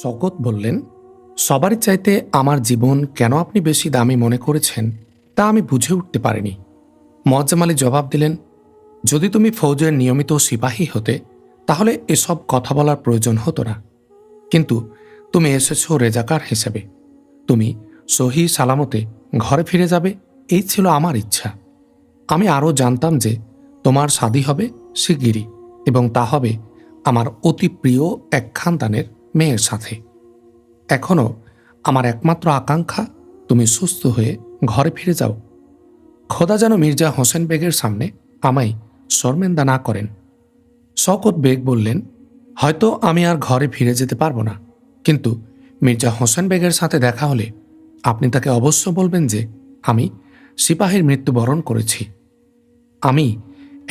শওকত বললেন, সবারই চাইতে আমার জীবন কেন আপনি বেশি দামি মনে করেছেন তা আমি বুঝে উঠতে পারিনি। মোয়াজ্জেম আলী জবাব দিলেন, যদি তুমি ফৌজের নিয়মিত সিপাহী হতে তাহলে এসব কথা বলার প্রয়োজন হতো না, কিন্তু তুমি এসেছো রেজাকার হিসেবে। তুমি সহি সালামতে ঘরে ফিরে যাবে, এই ছিল আমার ইচ্ছা। আমি আরও জানতাম যে তোমার শাদী হবে শিগগিরই, এবং তা হবে আমার অতি প্রিয় এক খানদানের মেয়ের সাথে। এখনও আমার একমাত্র আকাঙ্ক্ষা তুমি সুস্থ হয়ে ঘরে ফিরে যাও। খোদা যেন মির্জা হোসেন বেগের সামনে আমায় শর্মেন্দা না করেন। শওকত বেগ বললেন, হয়তো আমি আর ঘরে ফিরে যেতে পারবো না, কিন্তু মির্জা হোসেন বেগের সাথে দেখা হলে আপনি তাকে অবশ্য বলবেন যে আমি সিপাহীর মৃত্যুবরণ করেছি। আমি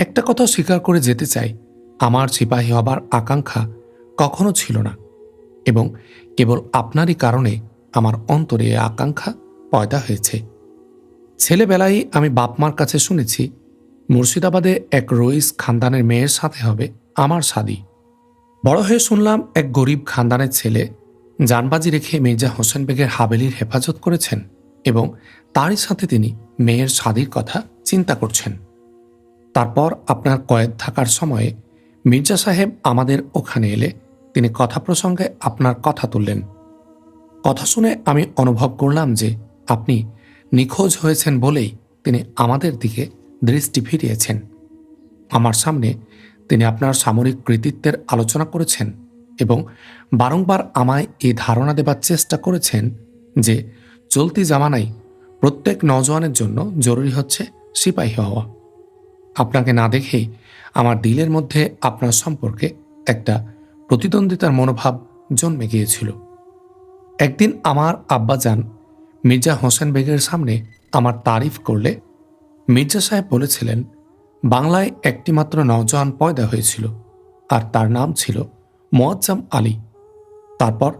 একটা কথা স্বীকার করে যেতে চাই, আমার সিপাহী হবার আকাঙ্ক্ষা কখনো ছিল না, এবং কেবল আপনারই কারণে আমার অন্তরে এ আকাঙ্ক্ষা পয়দা হয়েছে। ছেলেবেলায় আমি বাপমার কাছে শুনেছি মুর্শিদাবাদে এক রইস খানদানের মেয়ের সাথে হবে আমার শাদী। বড় হয়ে শুনলাম এক গরিব খানদানের ছেলে জানবাজি রেখে মির্জা হোসেন বেগের হাবেলির হেফাজত করেছেন, এবং তারই সাথে তিনি মেয়ের শাদীর কথা চিন্তা করছেন। তারপর আপনার কয়েদ থাকার সময়ে মির্জা সাহেব আমাদের ওখানে এলে তিনি কথা প্রসঙ্গে আপনার কথা তুললেন। কথা শুনে আমি অনুভব করলাম যে আপনি নিখোঁজ হয়েছেন বলেই তিনি আমাদের দিকে দৃষ্টি ফিরিয়েছেন। আমার সামনে তিনি আপনার সামরিক কৃতিত্বের আলোচনা করেছেন এবং বারংবার আমায় এই ধারণা দেবার চেষ্টা করেছেন যে চলতি জামানায় প্রত্যেক নওজোয়ানের জন্য জরুরি হচ্ছে সিপাহী হওয়া। আপনাকে না দেখেই আমার দিলের মধ্যে আপনার সম্পর্কে একটা প্রতিদ্বন্দ্বিতার মনোভাব জন্মে গিয়েছিল। একদিন আমার আব্বাজান মির্জা হোসেন বেগের সামনে আমার তারিফ করলে মির্জা সাহেব বলেছিলেন, বাংলায় একটিমাত্র নওজোয়ান পয়দা হয়েছিল, আর তার নাম ছিল মোয়াজ্জেম আলী। তারপর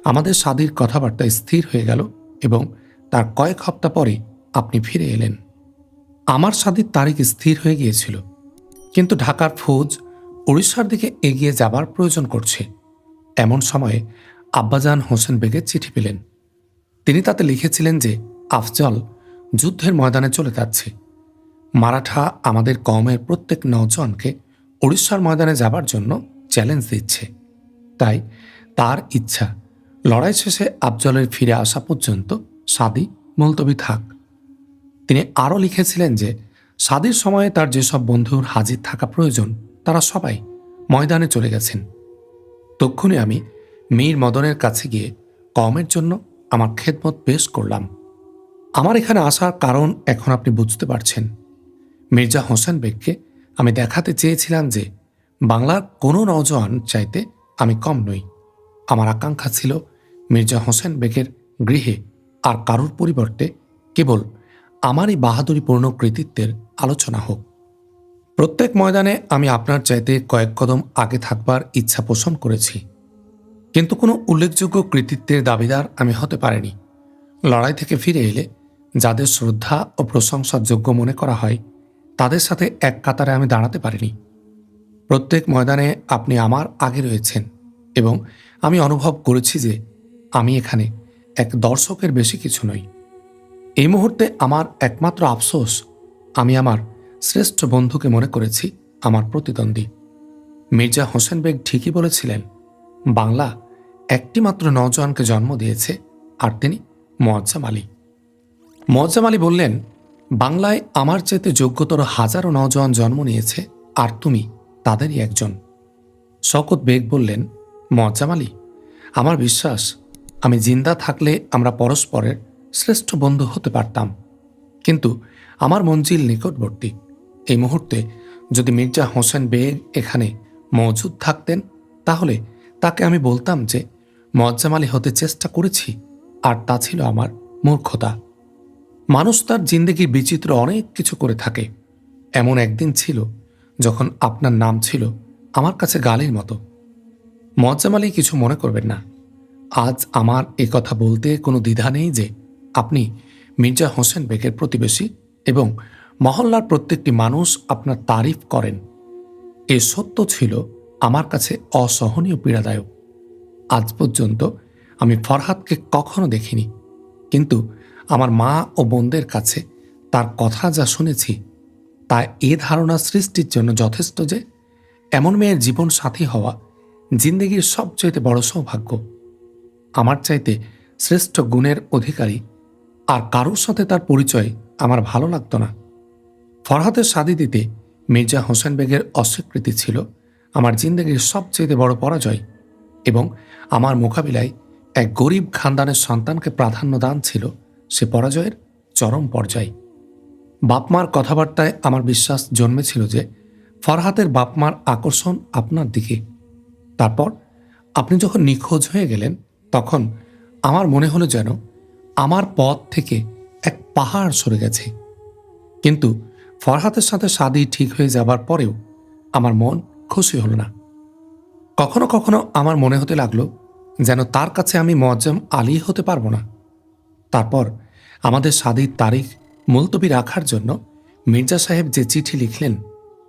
আমাদের শাদীর কথাবার্তা স্থির হয়ে গেল, এবং তার কয়েক হপ্তাহ পরে আপনি ফিরে এলেন। আমার শাদীর তারিখ স্থির হয়ে গিয়েছিল, কিন্তু ঢাকার ফৌজ উড়িষ্যার দিকে এগিয়ে যাবার প্রয়োজন করছে। এমন সময়ে আব্বাজান হোসেন বেগের চিঠি পেলেন। তিনি তাতে লিখেছিলেন যে আফজল যুদ্ধের ময়দানে চলে যাচ্ছে। মারাঠা আমাদের কওমের প্রত্যেক নওজোয়ানকে উড়িষ্যার ময়দানে যাবার জন্য চ্যালেঞ্জ দিচ্ছে। তাই তার ইচ্ছা লড়াই শেষে আফজলের ফিরে আসা পর্যন্ত শাদী মুলতবি থাক। তিনি আরও লিখেছিলেন যে শাদীর সময়ে তার যেসব বন্ধুর হাজির থাকা প্রয়োজন তারা সবাই ময়দানে চলে গেছেন। তক্ষুনি আমি মীর মদনের কাছে গিয়ে কওমের জন্য আমার খেদমত পেশ করলাম। আমার এখানে আসার কারণ এখন আপনি বুঝতে পারছেন। মির্জা হোসেন বেগকে আমি দেখাতে চেয়েছিলাম যে বাংলার কোনো নওজোয়ান চাইতে আমি কম নই। আমার আকাঙ্ক্ষা ছিল মির্জা হোসেন বেগের গৃহে আর কারুর পরিবর্তে কেবল আমারই বাহাদুরিপূর্ণ কৃতিত্বের আলোচনা হোক। প্রত্যেক ময়দানে আমি আপনার চাইতে কয়েক কদম আগে থাকবার ইচ্ছা পোষণ করেছি, কিন্তু কোনো উল্লেখযোগ্য কৃতিত্বের দাবিদার আমি হতে পারিনি। লড়াই থেকে ফিরে এলে যাদের শ্রদ্ধা ও প্রশংসার যোগ্য মনে করা হয় তাদের সাথে এক কাতারে আমি দাঁড়াতে পারিনি। প্রত্যেক ময়দানে আপনি আমার আগে রয়েছেন, এবং আমি অনুভব করেছি যে আমি এখানে এক দর্শকের বেশি কিছু নই। এই মুহূর্তে আমার একমাত্র আফসোস, আমি আমার শ্রেষ্ঠ বন্ধুকে মনে করেছি আমার প্রতিদ্বন্দ্বী। মির্জা হোসেন বেগ ঠিকই বলেছিলেন, বাংলা একটিমাত্র নওজোয়ানকে জন্ম দিয়েছে, আর তিনি মোয়াজ্জেম আলী। মোয়াজ্জেম আলী বললেন, বাংলায় আমার চাইতে যোগ্যতর হাজারো নওজোয়ান জন্ম নিয়েছে, আর তুমি তাদেরই একজন। শওকত বেগ বললেন, মোয়াজ্জেম আলী, আমার বিশ্বাস আমি জিন্দা থাকলে আমরা পরস্পরের শ্রেষ্ঠ বন্ধু হতে পারতাম, কিন্তু আমার মঞ্জিল নিকটবর্তী। এই মুহূর্তে যদি মির্জা হোসেন বেগ এখানে মজুদ থাকতেন তাহলে তাকে আমি বলতাম যে মোয়াজ্জেম আলী হতে চেষ্টা করেছি, আর তা ছিল আমার মূর্খতা। মানুষ তার জিন্দেগির বিচিত্র অনেক কিছু করে থাকে। এমন একদিন ছিল যখন আপনার নাম ছিল আমার কাছে গালির মতো। মোয়াজ্জেম আলী কিছু মনে করবেন না। আজ আমার এ কথা বলতে কোনো দ্বিধা নেই যে আপনি মির্জা হোসেন বেগের প্রতিবেশী, এবং মহল্লার প্রত্যেকটি মানুষ আপনার তারিফ করেন। এ সত্য ছিল আমার কাছে অসহনীয় পীড়াদায়ক। আজ পর্যন্ত আমি ফরহাদকে কখনো দেখিনি, কিন্তু আমার মা ও বোনদের কাছে তার কথা যা শুনেছি তা এ ধারণা সৃষ্টির জন্য যথেষ্ট যে এমন মেয়ের জীবন সাথী হওয়া জিন্দেগির সবচেয়ে বড় সৌভাগ্য। আমার চাইতে শ্রেষ্ঠ গুণের অধিকারী আর কারোর সাথে তার পরিচয় আমার ভালো লাগতো না। ফরহাদের শাদী দিতে মির্জা হোসেন বেগের অস্বীকৃতি ছিল আমার জিন্দেগির সবচেয়ে বড় পরাজয়, এবং আমার মোকাবিলায় এক গরিব খানদানের সন্তানকে প্রাধান্য দান ছিল সে পরাজয়ের চরম পর্যায়। বাপমার কথাবার্তায় আমার বিশ্বাস জন্মেছিল যে ফরহাদের বাপমার আকর্ষণ আপনার দিকে। তারপর আপনি যখন নিখোঁজ হয়ে গেলেন তখন আমার মনে হলো যেন আমার পথ থেকে এক পাহাড় সরে গেছে। কিন্তু ফরহাদের সাথে শাদী ঠিক হয়ে যাবার পরেও আমার মন খুশি হলো না। কখনো কখনো আমার মনে হতে লাগলো যেন তার কাছে আমি মোয়াজ্জেম আলী হতে পারবো না। তারপর আমাদের শাদীর তারিখ মুলতবি রাখার জন্য মির্জা সাহেব যে চিঠি লিখলেন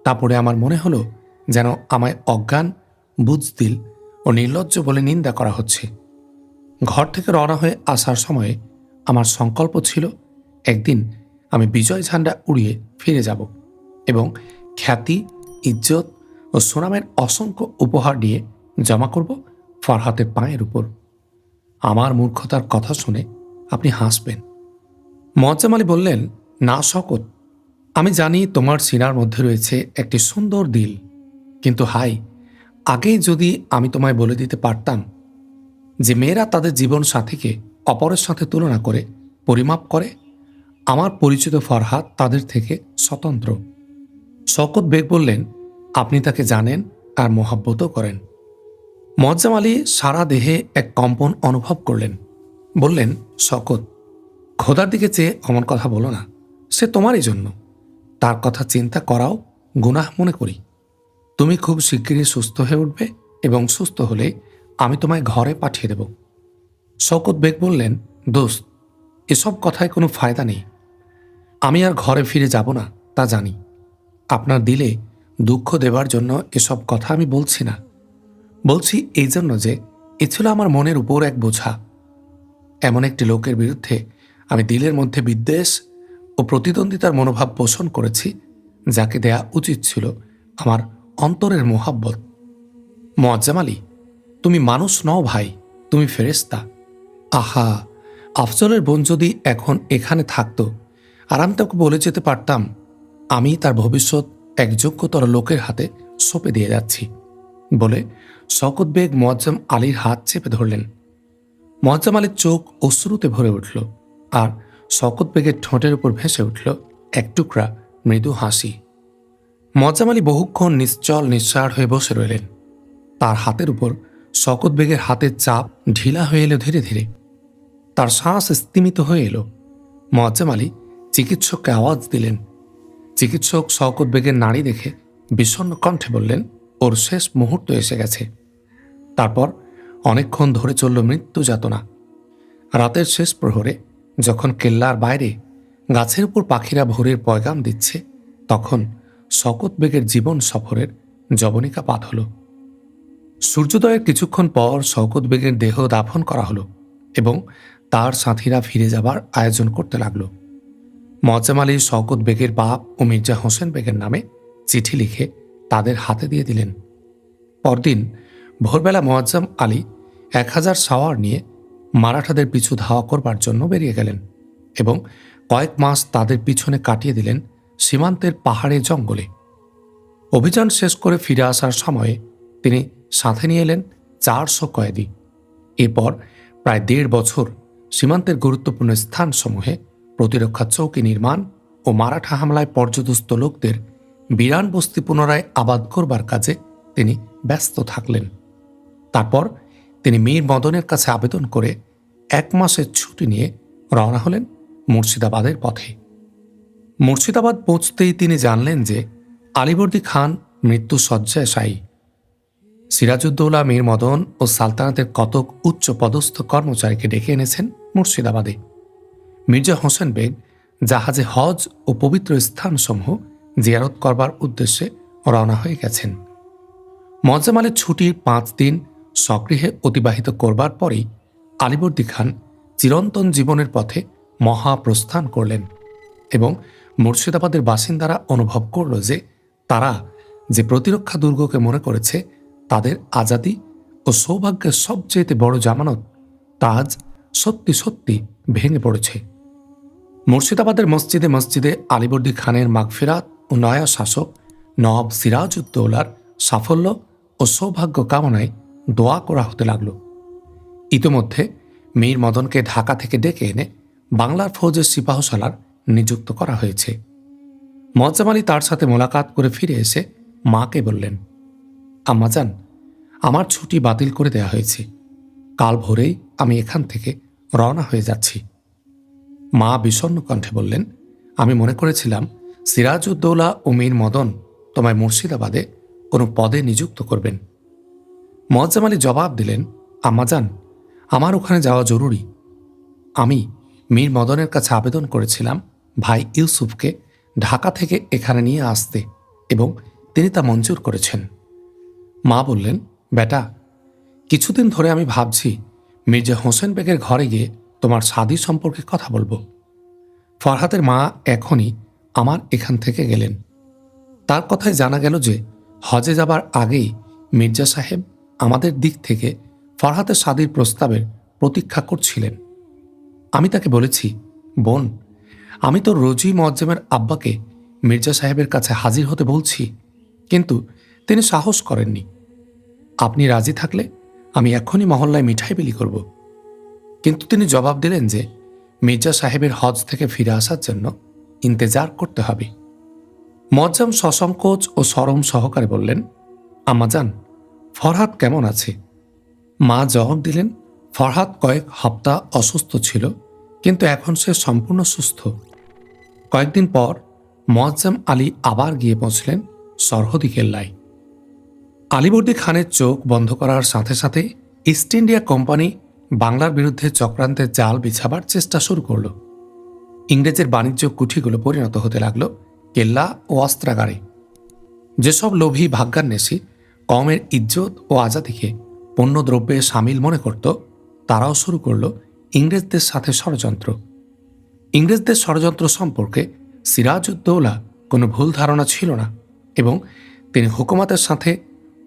তা পড়ে আমার মনে হলো যেন আমায় অজ্ঞান, বুজদিল ও নির্লজ্জ বলে নিন্দা করা হচ্ছে। ঘর থেকে রওনা হয়ে আসার সময়ে আমার সংকল্প ছিল একদিন আমি বিজয় ঝান্ডা উড়িয়ে ফিরে যাব এবং খ্যাতি, ইজ্জত ও সুনামের অসংখ্য উপহার নিয়ে জমা করব ফরহাদের পায়ের উপর। আমার মূর্খতার কথা শুনে আপনি হাসবেন। মোয়াজ্জেম আলী বললেন, না শকত, আমি জানি তোমার সিনার মধ্যে রয়েছে একটি সুন্দর দিল, কিন্তু হাই, আগেই যদি আমি তোমায় বলে দিতে পারতাম যে মেয়েরা তাদের জীবন সাথীকে অপরের সাথে তুলনা করে পরিমাপ করে, আমার পরিচিত ফরহাদ তাদের থেকে স্বতন্ত্র। শওকত বেগ বললেন, আপনি তাকে জানেন আর মোহাব্বতও করেন। মোয়াজ্জেম আলী সারা দেহে এক কম্পন অনুভব করলেন। বললেন, শওকত, খোদার দিকে চেয়ে অমন কথা বলো না, সে তোমারই জন্য। তার কথা চিন্তা করাও গুনাহ মনে করি। তুমি খুব শিগগিরই সুস্থ হয়ে উঠবে এবং সুস্থ হলে আমি তোমায় ঘরে পাঠিয়ে দেব। শওকত বেগ বললেন, দোস্ত, এসব কথায় কোনো ফায়দা নেই। আমি আর ঘরে ফিরে যাব না তা জানি। আপনার দিলে দুঃখ দেবার জন্য এসব কথা আমি বলছি না। বলছি এই জন্য যে এ ছিল আমার মনের উপর এক বোঝা। এমন একটি লোকের বিরুদ্ধে আমি দিলের মধ্যে বিদ্বেষ ও প্রতিদ্বন্দ্বিতার মনোভাব পোষণ করেছি যাকে দেয়া উচিত ছিল আমার অন্তরের মোহাব্বত। মোয়াজ্জেম আলী, তুমি মানুষ নও ভাই, তুমি ফেরেশতা। আহা, আফজলের বোন যদি এখন এখানে থাকত আর আমি তাকে বলে যেতে পারতাম আমি তার ভবিষ্যৎ এক যোগ্যতর লোকের হাতে সঁপে দিয়ে যাচ্ছি, বলে শওকত বেগ মোয়াজ্জেম আলীর হাত চেপে ধরলেন। মোয়াজ্জেম আলীর চোখ অশ্রুতে ভরে উঠল আর শওকত বেগের ঠোঁটের উপর ভেসে উঠল এক টুকরা মৃদু হাসি। মোয়াজ্জেম আলী বহুক্ষণ নিশ্চল নিঃসাড় হয়ে বসে রইলেন। তার হাতের উপর শওকত বেগের হাতের চাপ ঢিলা হয়ে এলো ধীরে ধীরে। তার শ্বাস স্তিমিত হয়ে এলো। মোয়াজ্জেম আলী চিকিৎসককে আওয়াজ দিলেন। চিকিৎসক শওকত বেগের নাড়ি দেখে বিষণ্ণ কণ্ঠে বললেন, ওর শেষ মুহূর্ত এসে গেছে। তারপর অনেকক্ষণ ধরে চলল মৃত্যু যাতনা। রাতের শেষ প্রহরে যখন কেল্লার বাইরে গাছের উপর পাখিরা ভোরের পয়গাম দিচ্ছে, তখন শওকত বেগের জীবন সফরের জবনিকা পাত হল। সূর্যোদয়ের কিছুক্ষণ পর শওকত বেগের দেহ দাফন করা হলো এবং তার সাথীরা ফিরে যাবার আয়োজন করতে লাগল। মোয়াজ্জেম আলী শওকত বেগের বাপ ও মির্জা হোসেন বেগের নামে চিঠি লিখে তাদের হাতে দিয়ে দিলেন। পরদিন ভোরবেলা মোয়াজ্জেম আলী 1000 সাওয়ার নিয়ে মারাঠাদের পিছু ধাওয়া করবার জন্য বেরিয়ে গেলেন এবং কয়েক মাস তাদের পিছনে কাটিয়ে দিলেন সীমান্তের পাহাড়ে জঙ্গলে। অভিযান শেষ করে ফিরে আসার সময়ে তিনি সাথে নিয়ে এলেন 400 কয়েদি। এরপর প্রায় 1.5 বছর সীমান্তের গুরুত্বপূর্ণ স্থানসমূহে প্রতিরক্ষা চৌকি নির্মাণ ও মারাঠা হামলায় পর্যদস্ত লোকদের বিরান বস্তি পুনরায় আবাদ করবার কাজে তিনি ব্যস্ত থাকলেন। তারপর তিনি মীর মদনের কাছে আবেদন করে 1 মাসের ছুটি নিয়ে রওনা হলেন মুর্শিদাবাদের পথে। মুর্শিদাবাদ পৌঁছতেই তিনি জানলেন যে আলীবর্দী খান মৃত্যু শয্যায় শায়ী। সিরাজউদ্দৌলা মীর মদন ও সালতানাতের কতক উচ্চ পদস্থ কর্মচারীকে ডেকে এনেছেন মুর্শিদাবাদে। মির্জা হোসেন বেগ জাহাজে হজ ও পবিত্র স্থানসমূহ জিয়ারত করবার উদ্দেশ্যে রওনা হয়ে গেছেন। মোয়াজ্জেম আলীর ছুটির 5 দিন স্বগৃহে অতিবাহিত করবার পরেই আলীবর্দী খান চিরন্তন জীবনের পথে মহাপ্রস্থান করলেন এবং মুর্শিদাবাদের বাসিন্দারা অনুভব করল যে তারা যে প্রতিরক্ষা দুর্গকে মনে করেছে তাদের আজাদি ও সৌভাগ্যের সবচেয়ে বড় জামানত তা আজ সত্যি সত্যি ভেঙে পড়েছে। মুর্শিদাবাদের মসজিদে মসজিদে আলীবর্দী খানের মাগফিরাত ও নয়া শাসক নবাব সিরাজউদ্দৌলার সাফল্য ও সৌভাগ্য কামনায় দোয়া করা হতে লাগল। ইতোমধ্যে মীর মদনকে ঢাকা থেকে ডেকে এনে বাংলার ফৌজের সিপাহসালার নিযুক্ত করা হয়েছে। মোয়াজ্জেম আলী তার সাথে মোলাকাত করে ফিরে এসে মাকে বললেন, আম্মাজান, আমার ছুটি বাতিল করে দেয়া হয়েছে। কাল ভোরেই আমি এখান থেকে রওনা হয়ে যাচ্ছি। মা বিষণ্ণ কণ্ঠে বললেন, আমি মনে করেছিলাম সিরাজউদ্দৌলা ও মীর মদন তোমায় মুর্শিদাবাদে কোনো পদে নিযুক্ত করবেন। মোয়াজ্জেম আলী জবাব দিলেন, আম্মাজান, আমার ওখানে যাওয়া জরুরি। আমি মীর মদনের কাছে আবেদন করেছিলাম ভাই ইউসুফকে ঢাকা থেকে এখানে নিয়ে আসতে এবং তিনি তা মঞ্জুর করেছেন। মা বললেন, বেটা, কিছুদিন ধরে আমি ভাবছি মির্জা হোসেন বেগের ঘরে গিয়ে তোমার শাদী সম্পর্কে কথা বলবো। ফরহাদের মা এখনই আমার এখান থেকে গেলেন। তার কথায় জানা গেল যে হজে যাবার আগেই মির্জা সাহেব আমাদের দিক থেকে ফরহাদের শাদীর প্রস্তাবের প্রতীক্ষা করছিলেন। আমি তাকে বলেছি, বোন, আমি তো রোজই মোয়াজ্জেমের আব্বাকে মির্জা সাহেবের কাছে হাজির হতে বলছি, কিন্তু তিনি সাহস করেননি। আপনি রাজি থাকলে আমি এখনই মহল্লায় মিঠাই বিলি করব। কিন্তু তিনি জবাব দিলেন যে মির্জা সাহেবের হজ থেকে ফিরে আসার জন্য ইন্তেজার করতে হবে। মোয়াজ্জেম সসংকোচ ও সরম সহকারে বললেন, আম্মাজান, ফরহাদ কেমন আছে? মা জবাব দিলেন, ফরহাদ কয়েক সপ্তাহ অসুস্থ ছিল, কিন্তু এখন সে সম্পূর্ণ সুস্থ। কয়েকদিন পর মোয়াজ্জেম আলী আবার গিয়ে পৌঁছলেন সরহদি কেল্লায়। আলীবর্দী খানের চোখ বন্ধ করার সাথে সাথে ইস্ট ইন্ডিয়া কোম্পানি বাংলার বিরুদ্ধে চক্রান্তের জাল বিছাবার চেষ্টা শুরু করল। ইংরেজের বাণিজ্য কুঠিগুলো পরিণত হতে লাগল কেল্লা ও অস্ত্রাগারে। যেসব লোভী ভাগ্যান্বেষী কওমের ইজ্জত ও আজাদিকে পণ্যদ্রব্যে সামিল মনে করত, তারাও শুরু করল ইংরেজদের সাথে ষড়যন্ত্র। ইংরেজদের ষড়যন্ত্র সম্পর্কে সিরাজউদ্দৌলা কোনো ভুল ধারণা ছিল না এবং তিনি হুকুমতের সাথে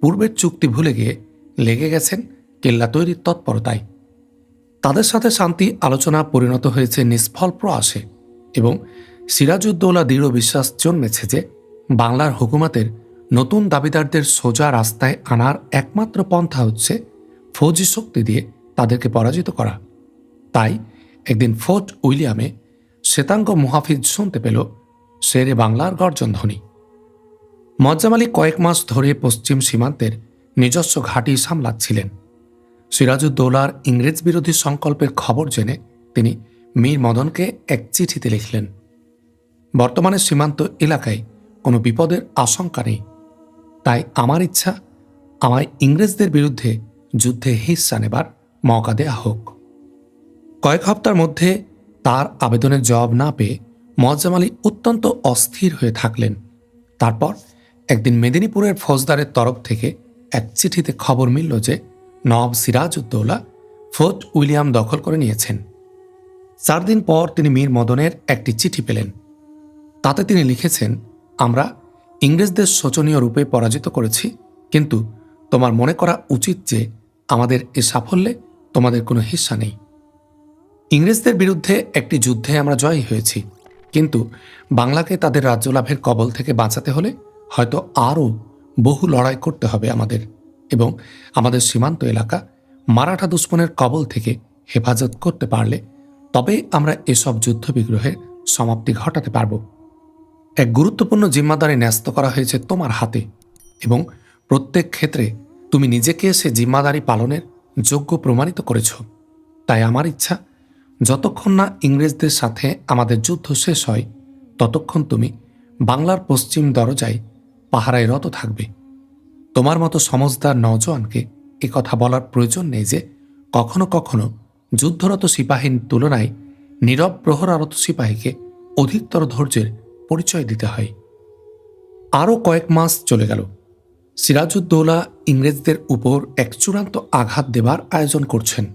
পূর্বের চুক্তি ভুলে গিয়ে লেগে গেছেন কেল্লা তৈরির তৎপরতায়। তাদের সাথে শান্তি আলোচনা পরিণত হয়েছে নিষ্ফল প্রয়াসে এবং সিরাজউদ্দৌলা দৃঢ় বিশ্বাস জন্মেছে যে বাংলার হুকুমতের নতুন দাবিদারদের সোজা রাস্তায় আনার একমাত্র পন্থা হচ্ছে ফৌজি শক্তি দিয়ে তাদেরকে পরাজিত করা। তাই একদিন ফোর্ট উইলিয়ামে শ্বেতাঙ্গ মুহাফিজ শুনতে পেল শেরে বাংলার গর্জন ধ্বনি। মোয়াজ্জেম আলী কয়েক মাস ধরে পশ্চিম সীমান্তের নিজস্ব ঘাঁটি সামলাচ্ছিলেন। সিরাজউদ্দৌলার ইংরেজ বিরোধী সংকল্পের খবর জেনে তিনি মীর মদনকে এক চিঠিতে লিখলেন, বর্তমানে সীমান্ত এলাকায় কোনো বিপদের আশঙ্কা নেই, তাই আমার ইচ্ছা আমায় ইংরেজদের বিরুদ্ধে যুদ্ধে হিস্সা নেবার মওকা দেয়া হোক। কয়েক হপ্তার মধ্যে তার আবেদনের জবাব না পেয়ে মোয়াজ্জেম আলী অত্যন্ত অস্থির হয়ে থাকলেন। তারপর একদিন মেদিনীপুরের ফৌজদারের তরফ থেকে এক চিঠিতে খবর মিলল যে নবাব সিরাজউদ্দৌলা ফোর্ট উইলিয়াম দখল করে নিয়েছেন। 4 দিন পর তিনি মীর মদনের একটি চিঠি পেলেন। তাতে তিনি লিখেছেন, আমরা ইংরেজদের শোচনীয় রূপে পরাজিত করেছি, কিন্তু তোমার মনে করা উচিত যে আমাদের এ সাফল্যে তোমাদের কোনো হিস্সা নেই। ইংরেজদের বিরুদ্ধে একটি যুদ্ধে আমরা জয়ী হয়েছি, কিন্তু বাংলাকে তাদের রাজ্য লাভের কবল থেকে বাঁচাতে হলে হয়তো আরও বহু লড়াই করতে হবে আমাদের, এবং আমাদের সীমান্ত এলাকা মারাঠা দুশ্মনের কবল থেকে হেফাজত করতে পারলে তবে আমরা এসব যুদ্ধ বিগ্রহের সমাপ্তি ঘটাতে পারব। এক গুরুত্বপূর্ণ জিম্মাদারি ন্যস্ত করা হয়েছে তোমার হাতে এবং প্রত্যেক ক্ষেত্রে তুমি নিজেকে সে জিম্মাদারি পালনের যোগ্য প্রমাণিত করেছ। তাই আমার ইচ্ছা, যতক্ষণ না ইংরেজদের সাথে আমাদের যুদ্ধ শেষ হয় ততক্ষণ তুমি বাংলার পশ্চিম দরজায় পাহারায় রত থাকবে। তোমার মতো সমজদার নওজোয়ানকে এ কথা বলার প্রয়োজন নেই যে কখনো কখনো যুদ্ধরত সিপাহীর তুলনায় নীরব প্রহরারত সিপাহীকে অধিকতর ধৈর্যের পরিচয় দিতে হয়। আরও কয়েক মাস চলে গেল। সিরাজউদ্দৌলা ইংরেজদের উপর এক চূড়ান্ত আঘাত দেবার আয়োজন করছেন।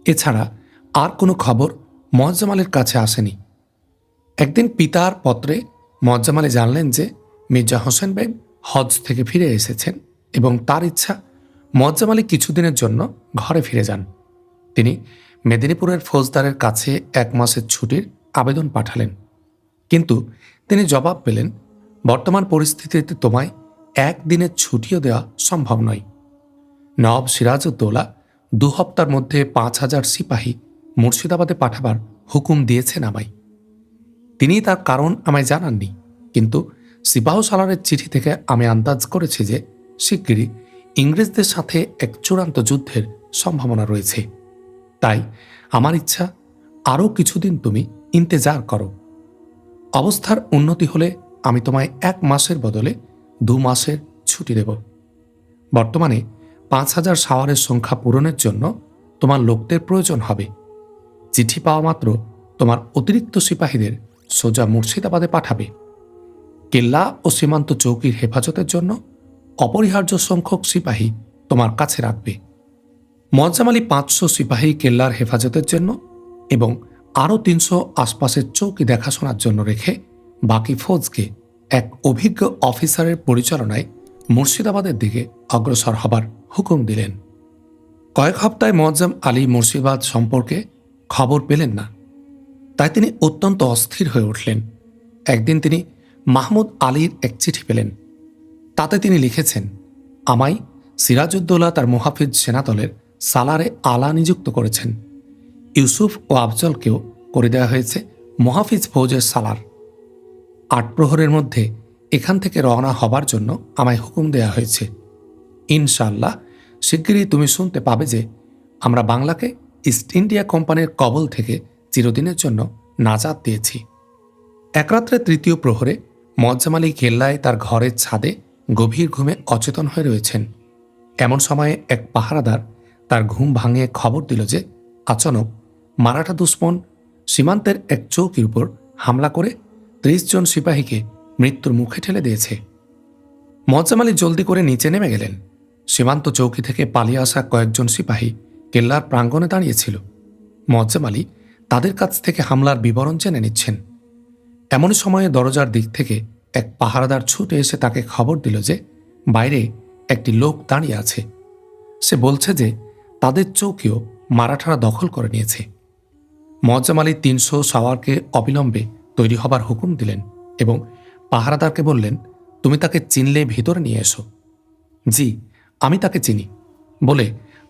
এছাড়া আর কোনো খবর মোয়াজ্জেম আলীর কাছে আসেনি। একদিন পিতার পত্রে মোয়াজ্জেম আলী জানলেন যে মির্জা হোসেন বেগ হজ থেকে ফিরে এসেছেন এবং তার ইচ্ছা মোয়াজ্জেম আলী কিছুদিনের জন্য ঘরে ফিরে যান। তিনি মেদিনীপুরের ফৌজদারের কাছে 1 মাসের ছুটির আবেদন পাঠালেন, কিন্তু তিনি জবাব পেলেন, বর্তমান পরিস্থিতিতে তোমায় 1 দিনের ছুটিও দেওয়া সম্ভব নয়। নবাব সিরাজউদ্দৌলা 2 হপ্তার মধ্যে 5,000 সিপাহী মুর্শিদাবাদে পাঠাবার হুকুম দিয়েছেন আমায়। তিনি তার কারণ আমায় জানাননি, কিন্তু সিপাহ সালারের চিঠি থেকে আমি আন্দাজ করেছি যে শিগগিরই ইংরেজদের সাথে এক চূড়ান্ত যুদ্ধের সম্ভাবনা রয়েছে। তাই আমার ইচ্ছা আরও কিছুদিন তুমি ইন্তেজার করো। অবস্থার উন্নতি হলে আমি তোমায় 1 মাসের বদলে 2 মাসের ছুটি দেব। বর্তমানে 5,000 সাওয়ারের সংখ্যা পূরণের জন্য তোমার লোকদের প্রয়োজন হবে। চিঠি পাওয়া মাত্র তোমার অতিরিক্ত সিপাহীদের সোজা মুর্শিদাবাদে পাঠাবে। কেল্লা ও সীমান্ত চৌকির হেফাজতের জন্য অপরিহার্য সংখ্যক সিপাহী তোমার কাছে রাখবে। মোয়াজ্জেম আলী 500 সিপাহী কেল্লার হেফাজতের জন্য এবং আরও 300 আশপাশের চৌকি দেখাশোনার জন্য রেখে বাকি ফৌজকে এক অভিজ্ঞ অফিসারের পরিচালনায় মুর্শিদাবাদের দিকে অগ্রসর হবার হুকুম দিলেন। কয়েক হপ্তায় মোয়াজ্জেম আলী মুর্শিদাবাদ সম্পর্কে খবর পেলেন না, তাই তিনি অত্যন্ত অস্থির হয়ে উঠলেন। একদিন তিনি মাহমুদ আলীর এক চিঠি পেলেন। তাতে তিনি লিখেছেন, আমায় সিরাজউদ্দৌলা তার মুহাফিজ সেনাদলের সালারে আলা নিযুক্ত করেছেন। ইউসুফ ও আফজলকেও করে দেওয়া হয়েছে মুহাফিজ ফৌজের সালার। 8 প্রহরের মধ্যে এখান থেকে রওনা হবার জন্য আমায় হুকুম দেওয়া হয়েছে। ইনশাআল্লাহ শিগগিরই তুমি শুনতে পাবে যে আমরা বাংলাকে ইস্ট ইন্ডিয়া কোম্পানির কবল থেকে চিরদিনের জন্য নাজাত দিয়েছি। এক রাত্রে 3য় প্রহরে মোয়াজ্জেম আলী কেল্লায় তার ঘরের ছাদে গভীর ঘুমে অচেতন হয়ে রয়েছেন। এমন সময়ে এক পাহারাদার তার ঘুম ভাঙিয়ে খবর দিল যে আচানক মারাঠা দুশ্মন সীমান্তের এক চৌকির উপর হামলা করে 30 জন সিপাহীকে মৃত্যুর মুখে ঠেলে দিয়েছে। মোয়াজ্জেম আলী জলদি করে নিচে নেমে গেলেন। সীমান্ত চৌকি থেকে পালিয়ে আসা কয়েকজন সিপাহী কেল্লার প্রাঙ্গণে দাঁড়িয়েছিল। মোয়াজ্জেম আলী তাদের কাছ থেকে হামলার বিবরণ জেনে নিচ্ছেন। এমন সময়ে দরজার দিক থেকে এক পাহারাদার ছুটে এসে তাকে খবর দিল যে বাইরে একটি লোক দাঁড়িয়ে আছে। সে বলছে যে তাদের চৌকিও মারাঠারা দখল করে নিয়েছে। মোয়াজ্জেম আলী 300 সাওয়ারকে অবিলম্বে তৈরি হবার হুকুম দিলেন এবং পাহারাদারকে বললেন, তুমি তাকে চিনলে ভিতরে নিয়ে এসো। জি, আমি তাকে চিনি বলে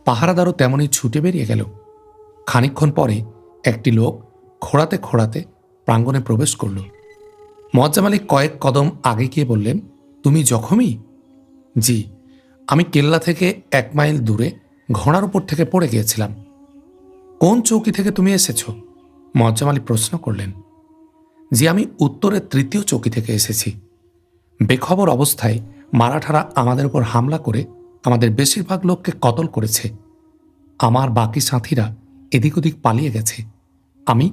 পাহারাদারও তেমনই ছুটে বেরিয়ে গেল। খানিকক্ষণ পরে একটি লোক খোঁড়াতে খোঁড়াতে প্রাঙ্গণে প্রবেশ করল। মোয়াজ্জেম আলী কয়েক কদম আগে গিয়ে বললেন, তুমি জখমই? জি, আমি কেল্লা থেকে 1 মাইল দূরে ঘোড়ার উপর থেকে পড়ে গিয়েছিলাম। কোন চৌকি থেকে তুমি এসেছ? মোয়াজ্জেম আলী প্রশ্ন করলেন। জি, আমি উত্তরের 3য় চৌকি থেকে এসেছি। বেখবর অবস্থায় মারাঠারা আমাদের উপর হামলা করে আমাদের বেশিরভাগ লোককে কতল করেছে। আমার বাকি সাথীরা এদিক ওদিক পালিয়ে গেছে। আমি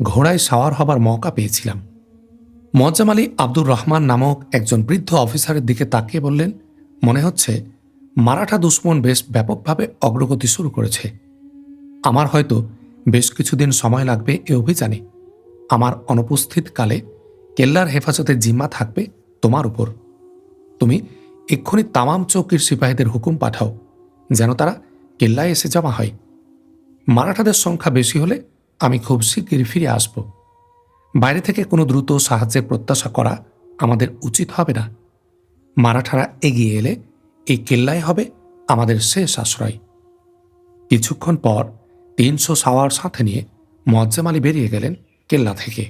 ঘোড়ায় সাওয়ার হবার মৌকা পেয়েছিলাম। মোয়াজ্জেম আলী আব্দুর রহমান নামক একজন বৃদ্ধ অফিসারের দিকে তাকিয়ে বললেন, মনে হচ্ছে মারাঠা দুশ্মন বেশ ব্যাপকভাবে অগ্রগতি শুরু করেছে। আমার হয়তো বেশ কিছুদিন সময় লাগবে এ অভিযানে। আমার অনুপস্থিত কালে কেল্লার হেফাজতের জিম্মা থাকবে তোমার উপর। তুমি এক্ষুনি তামাম চৌকির সিপাহীদের হুকুম পাঠাও যেন তারা কেল্লায় এসে জমা হয়। মারাঠাদের সংখ্যা বেশি হলে আমি খুব শিগগিরই ফিরে আসব। বাইরে থেকে কোনো দ্রুত সাহায্যের প্রত্যাশা করা আমাদের উচিত হবে না। মারাঠারা এগিয়ে এলে এই কেল্লাই হবে আমাদের শেষ আশ্রয়। কিছুক্ষণ পর 300 সাওয়ার সাথে নিয়ে মোয়াজ্জেম আলী বেরিয়ে গেলেন কেল্লা থেকে।